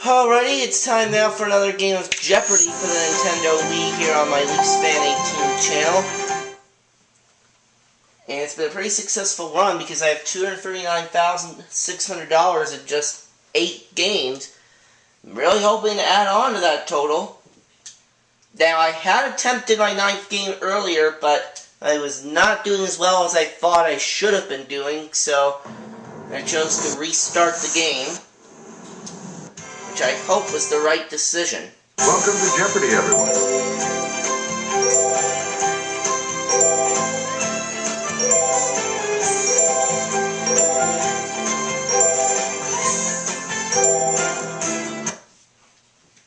Alrighty, it's time now for another game of Jeopardy for the Nintendo Wii here on my LeafSpan18 channel. And it's been a pretty successful run because I have $239,600 in just 8 games. I'm really hoping to add on to that total. Now, I had attempted my 9th game earlier, but I was not doing as well as I thought I should have been doing, so I chose to restart the game, which I hope was the right decision. Welcome to Jeopardy, everyone.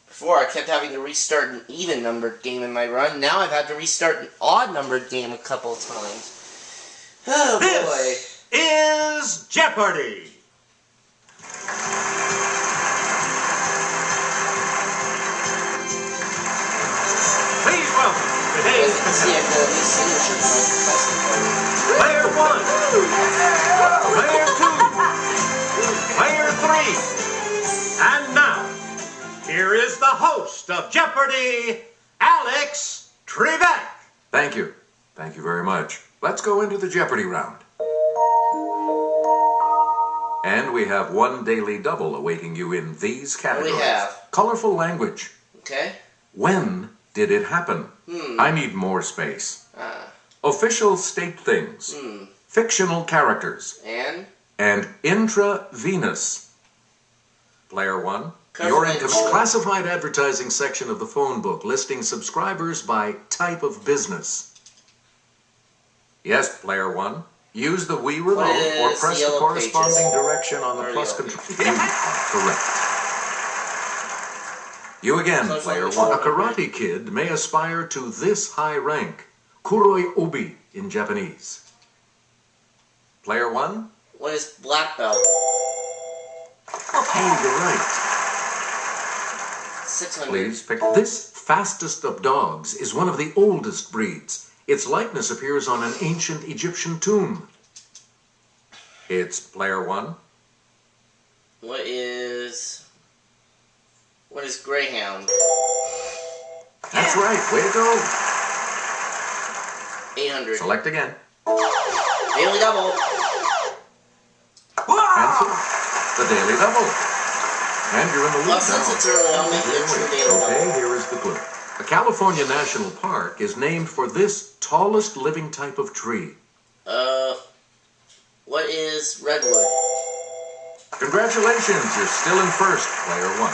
Before, I kept having to restart an even-numbered game in my run. Now I've had to restart an odd-numbered game a couple of times. Oh, boy. This is Jeopardy! Please welcome today's Player 1, Player 2, Player 3, and now, here is the host of Jeopardy, Alex Trebek. Thank you. Thank you very much. Let's go into the Jeopardy round. And we have one daily double awaiting you in these categories. What do we have? Colorful language. Okay. When did it happen? I need more space. Official state things. Fictional characters. And intravenous. Player 1. You're in the classified advertising section of the phone book, listing subscribers by type of business. Yes, Player 1. Use the Wii remote or press the corresponding direction on the plus control. You are correct. You again, Player 1. A karate kid may aspire to this high rank. Kuroi Obi in Japanese. Player 1. What is black belt? Hey, you're right. 600. Please pick. This fastest of dogs is one of the oldest breeds. Its likeness appears on an ancient Egyptian tomb. It's Player 1. What is Greyhound? That's right. Way to go. 800. Select again. Daily double. Answer the daily double. And you're in the lead Well, now. since it's early, I'll make it a true daily double. Okay, here is the clue. The California National Park is named for this tallest living type of tree. What is redwood? Congratulations, you're still in first, Player 1.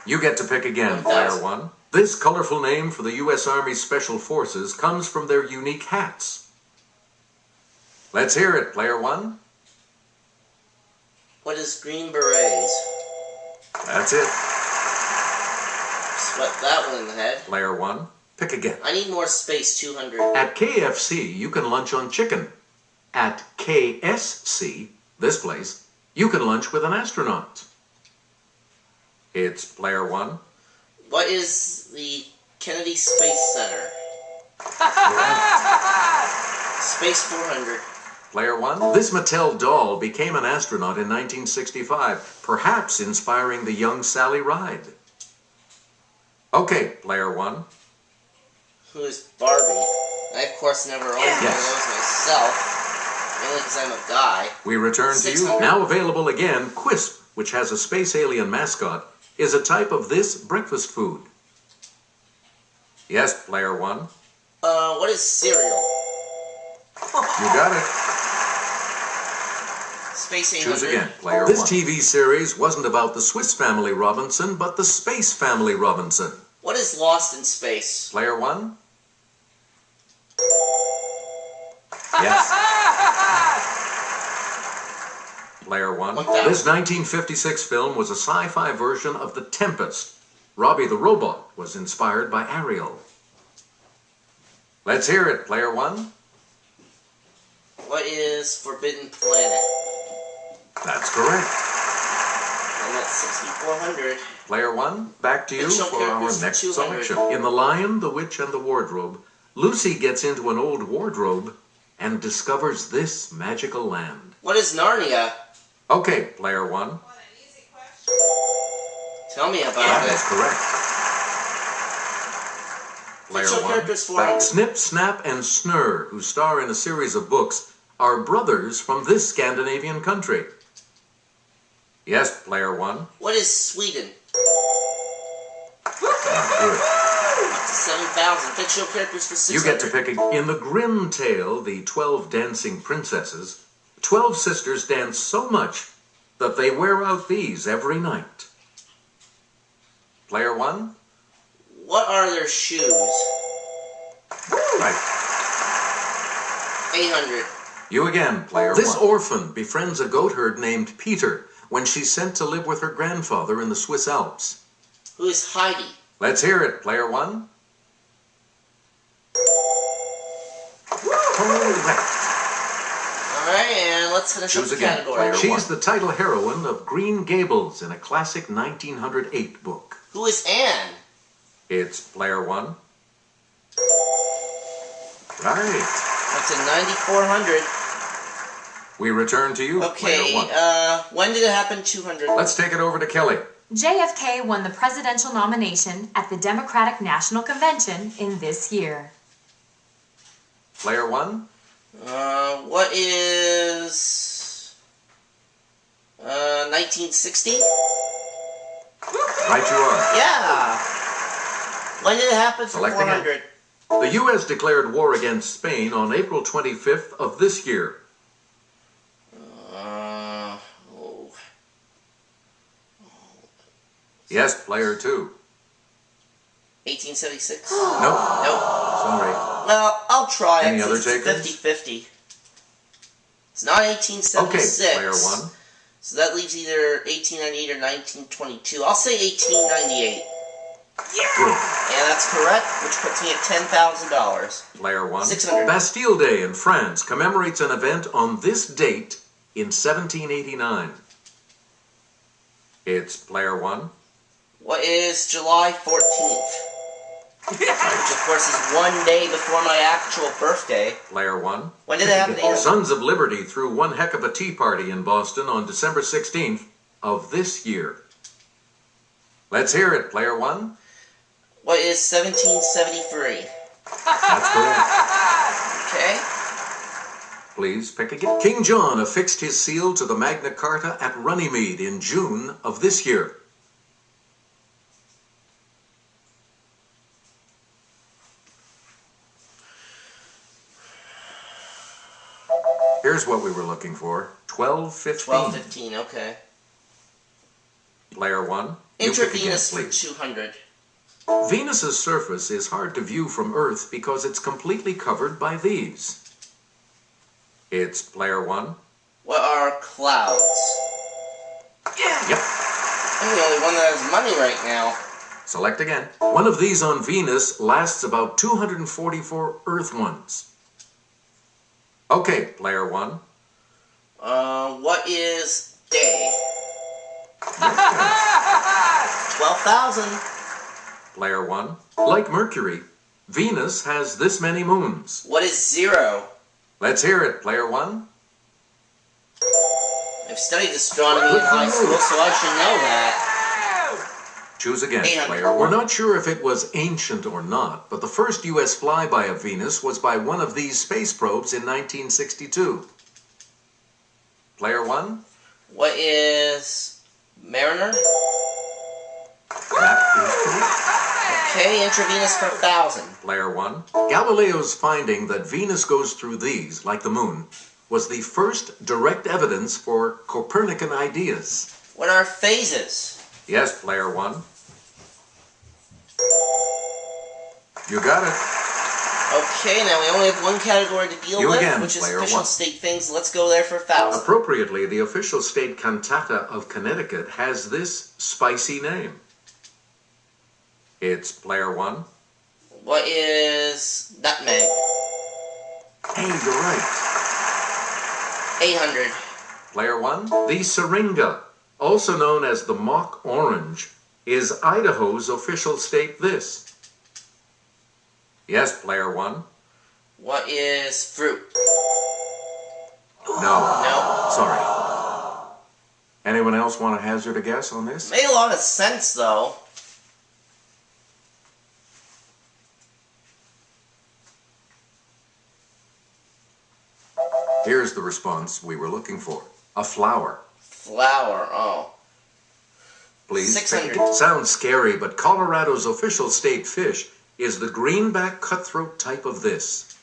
You get to pick again, Player 1. This colorful name for the U.S. Army Special Forces comes from their unique hats. Let's hear it, Player 1. What is green berets? That's it. Swept that one in the head. Player 1, pick again. I need more space, 200. At KFC, you can lunch on chicken. At KSC, this place, you can lunch with an astronaut. It's Player 1. What is the Kennedy Space Center? Space 400. Player 1. This Mattel doll became an astronaut in 1965, perhaps inspiring the young Sally Ride. Okay, Player 1. Who is Barbie? I, of course, never owned one of those myself. Mainly because I'm a guy. We return to you. 600. Now available again, Quisp, which has a space alien mascot, is a type of this breakfast food. Yes, Player 1. What is cereal? You got it. Space 800. Choose again, Player 1. This TV series wasn't about the Swiss Family Robinson, but the Space Family Robinson. What is Lost in Space? Player 1. Yes. Player 1. 1,000. This 1956 film was a sci-fi version of The Tempest. Robbie the Robot was inspired by Ariel. Let's hear it, Player 1. What is Forbidden Planet? That's correct. I'm at 6,400. Player 1, back to you Fictional for our characters next 200. selection. In The Lion, the Witch, and the Wardrobe, Lucy gets into an old wardrobe and discovers this magical land. What is Narnia? Okay, player one. Tell me about That it. is correct. Player Fictional 1. characters 400. Snip, Snap, and Snurr, who star in a series of books, are brothers from this Scandinavian country. Yes, Player 1. What is Sweden? Good. 7,000. Fictional characters for You 600. get to pick in the Grimm tale, the 12 dancing princesses. 12 sisters dance so much that they wear out these every night. Player 1. What are their shoes? Right. 800. You again, Player 1. This orphan befriends a goat herd named Peter when she's sent to live with her grandfather in the Swiss Alps. Who is Heidi? Let's hear it, Player 1. Correct. Alright, and let's finish up Choose the again, category. Player 1. She's the title heroine of Green Gables in a classic 1908 book. Who is Anne? It's Player 1. Right. That's a 9,400. We return to you, Okay, Player 1. when did it happen? 200. Let's take it over to Kelly. JFK won the presidential nomination at the Democratic National Convention in this year. Player 1. What is 1960? Right you are. Yeah. When did it happen for Select 400? again. The U.S. declared war against Spain on April 25th of this year. Oh. Yes, Player 2. 1876? Nope. Nope. Sorry. Well, I'll try it. Any other since takers? It's 50-50. It's not 1876. Okay, Player 1. So that leaves either 1898 or 1922. I'll say 1898. Good. And that's correct, which puts me at $10,000. Player 1. 600. Bastille Day in France commemorates an event on this date in 1789. It's Player 1. What is July 14th? Which, of course, is one day before my actual birthday. Player 1. When did it happen? The Sons of Liberty threw one heck of a tea party in Boston on December 16th of this year. Let's hear it, Player 1. What is 1773? That's correct. Okay. Please pick again. King John affixed his seal to the Magna Carta at Runnymede in June of this year. Here's what we were looking for. 1215. 1215, okay. Player 1. You pick again, Intravenous for please. 200. Venus's surface is hard to view from Earth because it's completely covered by these. It's Player 1. What are clouds? Yep. I'm the only one that has money right now. Select again. One of these on Venus lasts about 244 Earth ones. Okay, Player 1. What is day? 12,000. Player 1. Like Mercury, Venus has this many moons. What is 0? Let's hear it, Player 1. I've studied astronomy in high school, so I should know that. Choose again, 800. Player 1. We're not sure if it was ancient or not, but the first U.S. flyby of Venus was by one of these space probes in 1962. Player 1. What is Mariner? That is correct. Okay, intravenous for 1,000. Player 1. Galileo's finding that Venus goes through these, like the moon, was the first direct evidence for Copernican ideas. What are phases? Yes, Player 1. You got it. Okay, now we only have one category to deal You with, again, which is player official 1. state things. Let's go there for 1,000. Appropriately, the official state cantata of Connecticut has this spicy name. It's Player 1. What is nutmeg? Hey, you're right. 800. Player 1. The syringa, also known as the mock orange, is Idaho's official state this. Yes, Player 1. What is fruit? No. No. Sorry. Anyone else want to hazard a guess on this? Made a lot of sense, though. Here's the response we were looking for. A flower. Flower, oh. Please. 600. Sounds scary, but Colorado's official state fish is the greenback cutthroat type of this.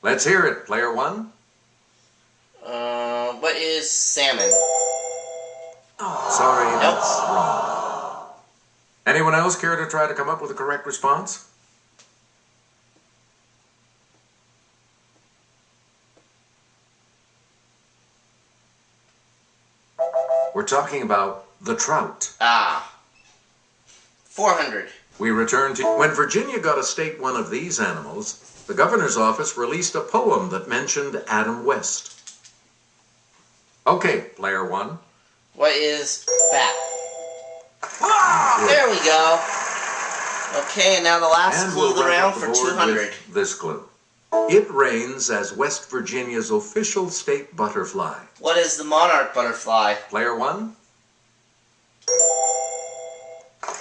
Let's hear it, player one. What is salmon? Sorry, that's wrong. Anyone else care to try to come up with a correct response? We're talking about the trout. 400. We return to when Virginia got a state one of these animals, the governor's office released a poem that mentioned Adam West. Okay, player one. What is bat? There we go. Okay, and now the last And clue of the wrap round up for the board 200. with this clue. It reigns as West Virginia's official state butterfly. What is the monarch butterfly? Player one?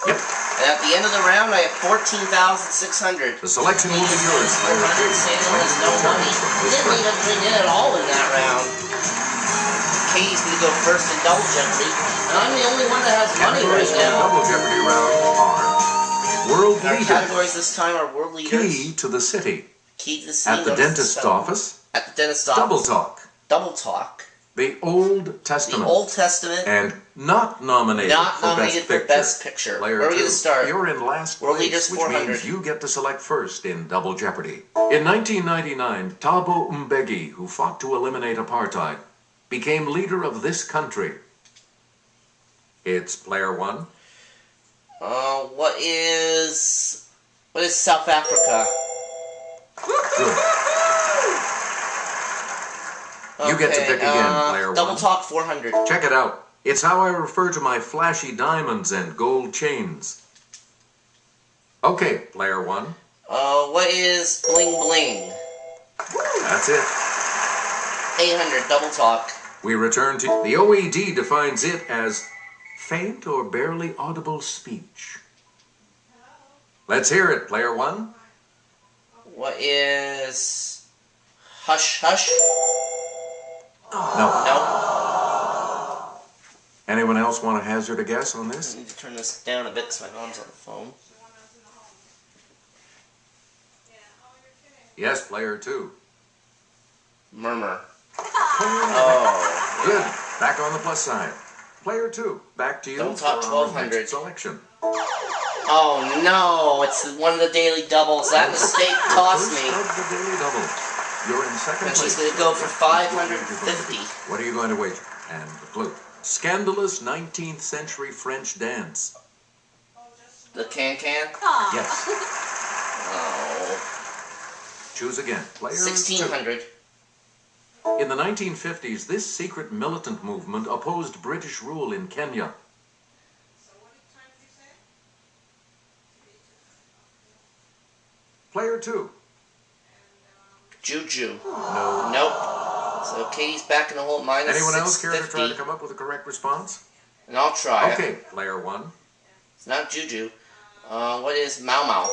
Yep. And at the end of the round, I have 14,600. The selection will be yours, player 400. two. Samuel has no money. He didn't even bring in at all in that round. Katie's going to go first in Double Jeopardy. And I'm the only one that has money Categories right for the now. Double Jeopardy round are World Our Leader, categories this time are world leaders. Key to the City, Key to the City. At the Dentist's Office, At the Dentist's Office. Double Talk, Double Talk. The Old The Testament, Old Testament. and not nominated, Not nominated for Best Picture. Player Where are we two, going to start? You're in last World place, Leaders which 400. means you get to select first in Double Jeopardy. In 1999, Thabo Mbeki, who fought to eliminate apartheid, became leader of this country. It's player one. What is South Africa? Good. You get to pick again, player Double one. Talk 400. Check it out. It's how I refer to my flashy diamonds and gold chains. Okay, player one. What is Bling Bling? That's it. 800. Double Talk. We return to the OED defines it as faint or barely audible speech. Let's hear it, player one. What is Hush Hush? No. No. Anyone else want to hazard a guess on I this? need to turn this down a bit because my mom's on the phone. Yes, player two. Murmur. Oh. Good. Back on the plus side. Player two. Back to you. Double Talk for our 1200. next selection. Oh no! It's one of the daily doubles. That mistake cost First me. of the daily double. You're in second And place. she's going to go for 550. What are you going to wager? And the clue. Scandalous 19th century French dance. The can-can? Yes. Oh. Choose again. Player 1600. two. In the 1950s, this secret militant movement opposed British rule in Kenya. Player two. Juju. No. Nope. So Katie's back in the hole at minus Anyone else care to 650. try to come up with a correct response? And I'll try. Okay, player one. It's not Juju. What is Mau Mau?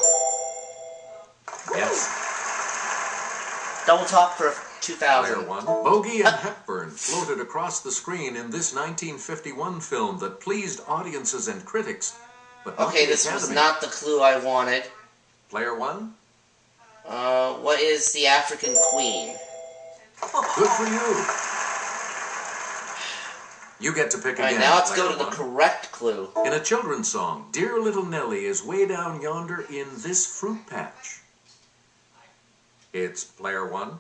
Yes. Double Talk for Player 2000. one. Bogey and Hepburn floated across the screen in this 1951 film that pleased audiences and critics, but not Okay, the this was Academy. not the clue I wanted. Player one. What is the African Queen? Good for you. You get to pick Alright, again. now let's player go to the one. correct clue. In a children's song, Dear Little Nellie is way down yonder in this fruit patch. It's player one.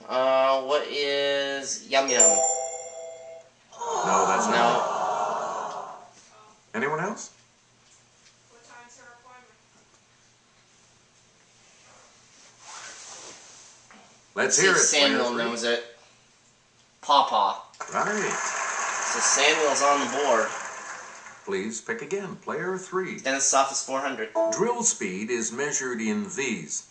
What is Yum Yum? No, that's not. No. Anyone else? Let's See hear if it. Samuel player three. knows it. Pawpaw. Right. So Samuel's on the board. Please pick again. Player three. Dentist's Office 400. Drill speed is measured in these.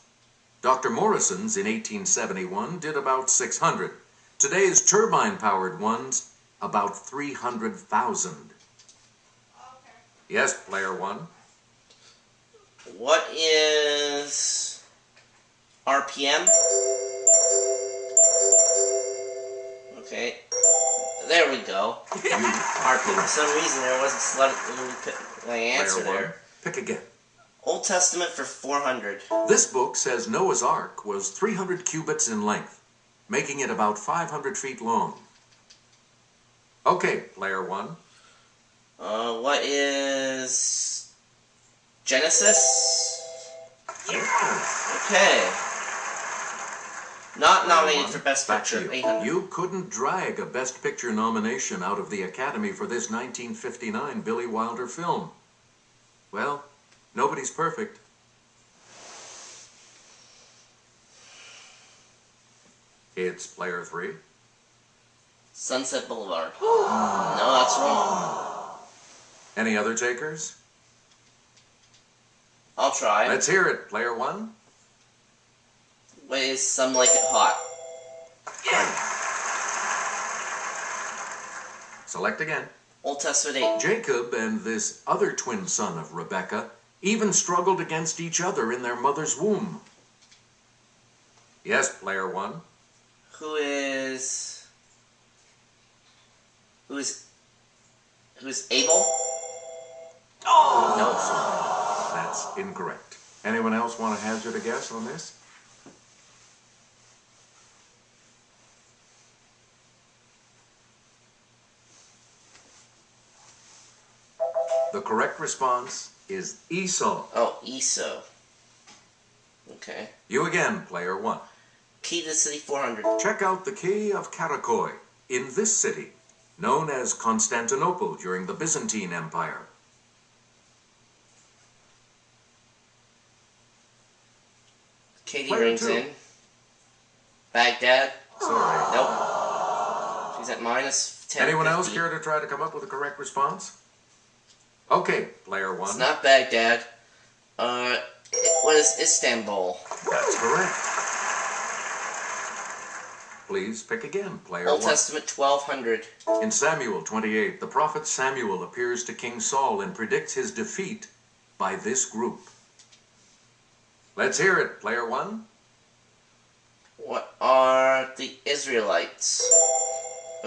Dr. Morrison's in 1871 did about 600. Today's turbine-powered ones, about 300,000. Yes, player one. What is RPM? Okay. There we go. RPM. For some reason there wasn't my answer Player one. there. Pick again. Old Testament for 400. This book says Noah's Ark was 300 cubits in length, making it about 500 feet long. Okay, player one. What is Genesis? Yes. Okay. Not Player nominated one. for Best Back to Picture. you. 800. You couldn't drag a Best Picture nomination out of the Academy for this 1959 Billy Wilder film. Well, nobody's perfect. It's player three. Sunset Boulevard. No, that's wrong. Any other takers? I'll try. Let's hear it, player one. What is Some Like It Hot? Right. Select again. Old Testament 8. Jacob and this other twin son of Rebekah even struggled against each other in their mother's womb. Yes, player one. Who is Abel? Oh! No, that's incorrect. Anyone else want to hazard a guess on this? The correct response is Esau. Oh, Esau. Okay. You again, player one. Key to the City 400. Check out the Key of Karakoy in this city, known as Constantinople during the Byzantine Empire. Katie Player rings two. in. Baghdad. Sorry. Nope. She's at minus 10. Anyone 50. else care to try to come up with a correct response? Okay, player one. It's not Baghdad. What is Istanbul? That's correct. Please pick again, player Old one. Testament 1200. In Samuel 28, the prophet Samuel appears to King Saul and predicts his defeat by this group. Let's hear it, player one. What are the Israelites?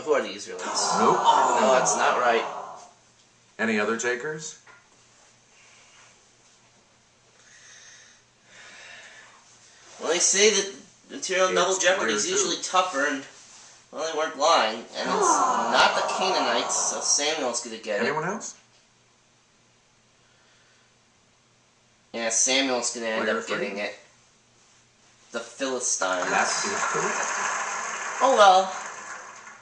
Who are the Israelites? Nope. No, that's not right. Any other takers? Well, they say that material in Double It's Jeopardy is player two. usually tougher, and well, they weren't lying. And it's not the Canaanites, so Samuel's gonna get it. Anyone else? Yeah, Samuel's gonna end Player up three. getting it. The Philistines. That is correct. Oh well.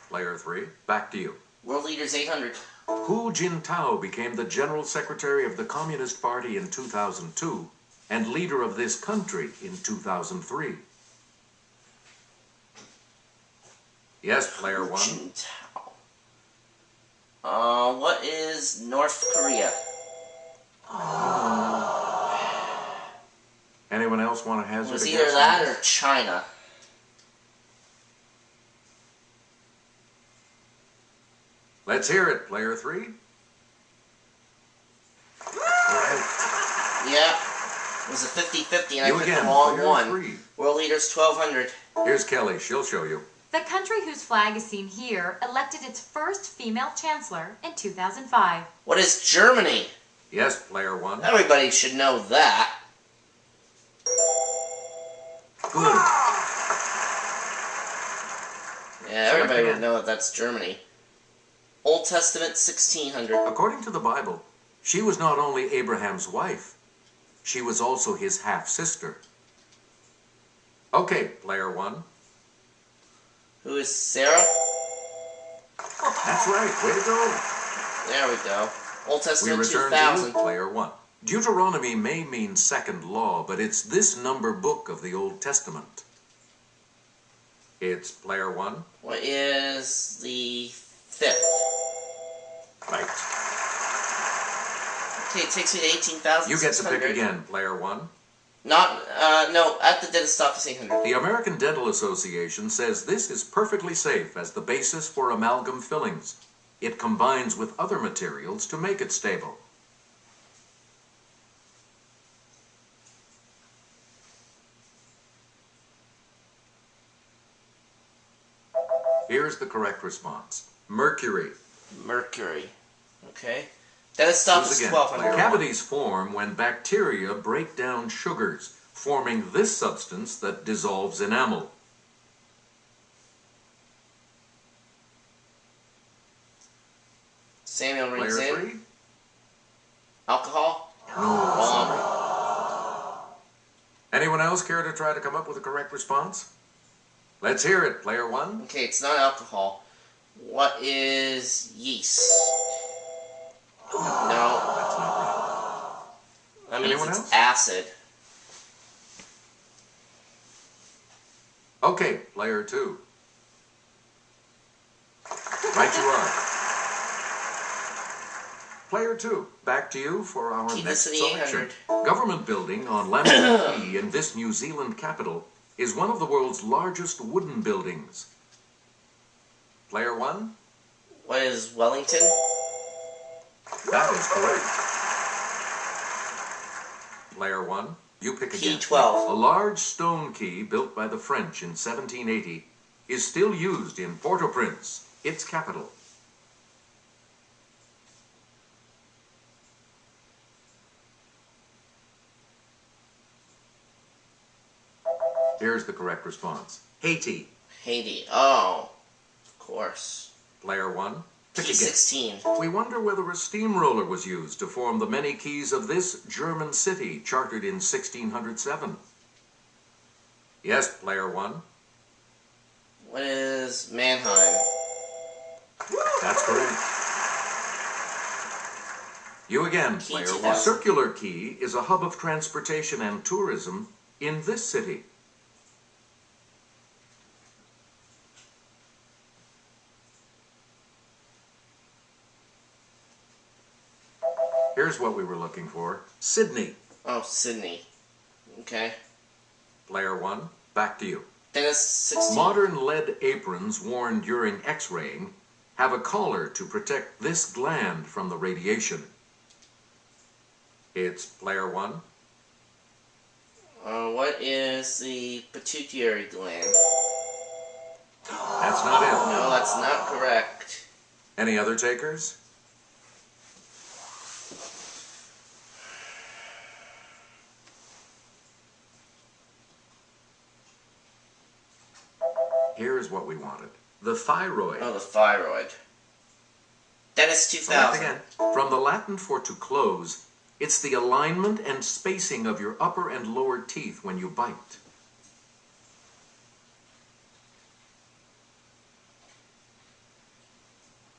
Player three, back to you. World Leaders 800. Hu Jintao became the General Secretary of the Communist Party in 2002 and leader of this country in 2003. Yes, player one. Jintao. What is North Korea? Anyone else want to It hazard was a either guess? that or China. Let's hear it, player three. Yeah. It was a 50-50 and I You picked again, the wrong player one. three. World Leaders 1200. Here's Kelly, she'll show you. The country whose flag is seen here elected its first female chancellor in 2005. What is Germany? Yes, player one. Everybody should know that. Good. Yeah, everybody again. would know that that's Germany. Old Testament 1600. According to the Bible, she was not only Abraham's wife, she was also his half-sister. Okay, player one. Who is Sarah? That's right, way to go. There we go. Old We Testament return to 2000. you, player one. Deuteronomy may mean second law, but it's this number book of the Old Testament. It's player one. What is the 5th? Right. Okay, it takes me to 18,600. You get to pick again, player one. No, at the dentist office 800. The American Dental Association says this is perfectly safe as the basis for amalgam fillings. It combines with other materials to make it stable. Here's the correct response. Mercury. Mercury. Okay. Dentist office 1200. Cavities form when bacteria break down sugars, forming this substance that dissolves enamel. Samuel rings Player in. 3. Alcohol? Anyone else care to try to come up with a correct response? Let's hear it, player 1. Okay, it's not alcohol. What is yeast? No. That's not right. That means Anyone it's else? acid. Okay, player 2. Right you are. Player 2, back to you for our Keep next this to the selection. 800. Government building on Lambeth Quay in this New Zealand capital is one of the world's largest wooden buildings. Player 1? What is Wellington? That is correct. Player 1, you pick again. Key 12. A large stone key built by the French in 1780 is still used in Port-au-Prince, its capital. Here's the correct response. Haiti. Haiti. Oh, of course. Player 1, pick Key again. 16. We wonder whether a steamroller was used to form the many keys of this German city, chartered in 1607. Yes, player 1. What is Mannheim? That's correct. You again, Key player 2000. 1. Circular Quay is a hub of transportation and tourism in this city. Here's what we were looking for. Sydney. Oh, Sydney. Okay. Player 1, back to you. Dentist 16. Modern lead aprons worn during X-raying have a collar to protect this gland from the radiation. It's player 1. What is the pituitary gland? That's not it. No, that's not correct. Any other takers? Here's what we wanted. The thyroid. Oh, the thyroid. Dentist Select 2000. again. From the Latin for to close, it's the alignment and spacing of your upper and lower teeth when you bite.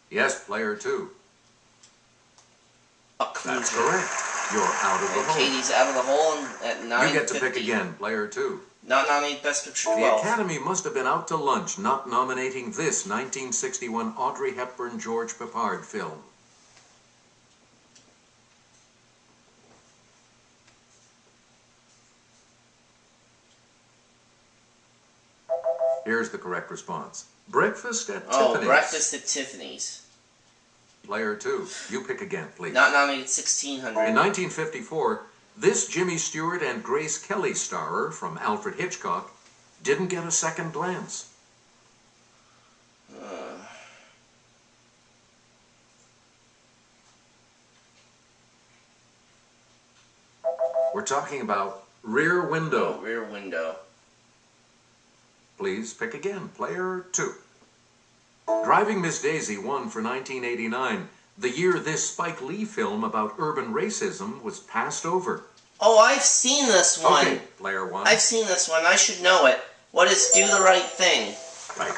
Yes, player 2. Occlusion. That's correct. You're out of the And hole. Katie's out of the hole at 9:50. You get to pick again, player 2. Not nominated Best Picture The 12. Academy must have been out to lunch not nominating this 1961 Audrey Hepburn-George Peppard film. Here's the correct response. Breakfast at Tiffany's. Breakfast at Tiffany's. Player 2, you pick again, please. Not nominated 1600. In 1954, this Jimmy Stewart and Grace Kelly starer from Alfred Hitchcock didn't get a second glance. We're talking about Rear Window. Rear Window. Please pick again, player 2. Driving Miss Daisy won for 1989, the year this Spike Lee film about urban racism was passed over. Oh, I've seen this one. Okay, player 1. I've seen this one. I should know it. What is Do the Right Thing? Right.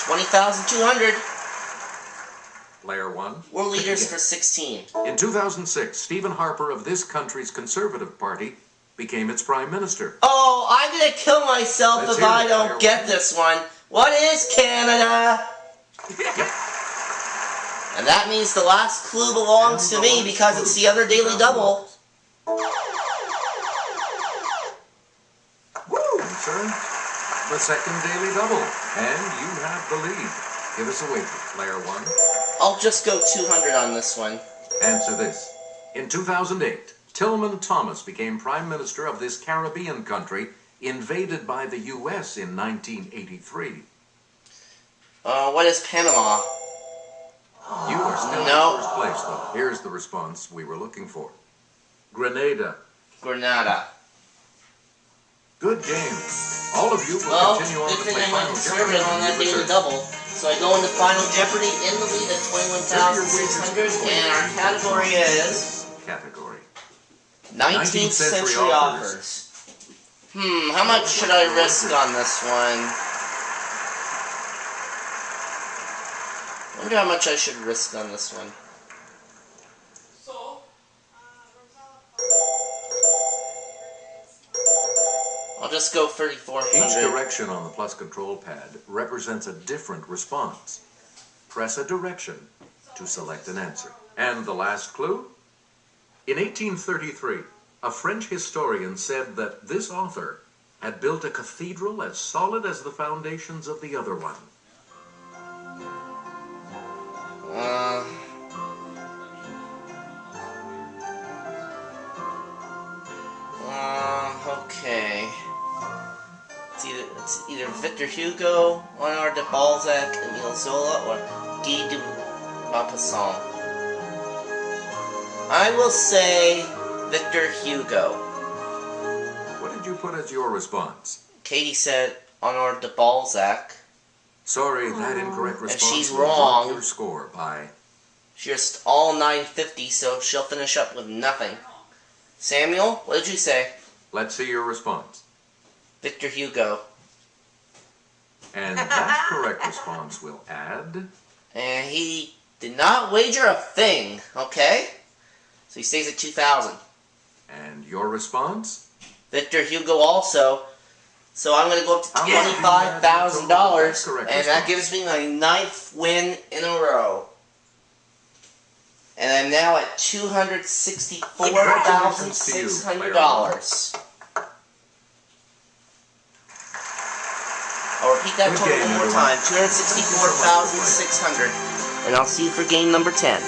20,200. Player 1. We're leaders for 16. In 2006, Stephen Harper of this country's Conservative Party became its prime minister. Oh, I'm gonna kill myself Let's if hear I it, don't player get one. this one. What is Canada? Yep. And that means the last clue belongs to me because it's the other Daily Double. answer. The second daily double. And you have the lead. Give us a wager, player one. I'll just go 200 on this one. Answer this. In 2008, Tillman Thomas became Prime Minister of this Caribbean country invaded by the U.S. in 1983. What is Panama? You are still in first place, though. Here's the response we were looking for. Grenada. Grenada. Good game. All of you will continue on to play Final Jeopardy on that daily double. So I go into Final Jeopardy in the lead at 21,600, and our category is... Category. 19th century offers. How much should I risk on this one? I wonder how much I should risk on this one. I'll just go 3,400. Each direction on the plus control pad represents a different response. Press a direction to select an answer. And the last clue? In 1833, a French historian said that this author had built a cathedral as solid as the foundations of the other one. Okay. It's either Victor Hugo, Leonard de Balzac, Emile Zola, or Guy de Maupassant. I will say Victor Hugo. What did you put as your response? Katie said Leonard de Balzac. Sorry, that incorrect response. And she's will drop wrong. Your score by... Just all 950, so she'll finish up with nothing. Samuel, what did you say? Let's see your response. Victor Hugo. And that correct response will add... And he did not wager a thing, okay? So he stays at 2,000. And your response? Victor Hugo also. So I'm going to go up to $25,000, and that gives me my 9th win in a row. And I'm now at $264,600. I'll repeat that total one more time, $264,600. And I'll see you for game number 10.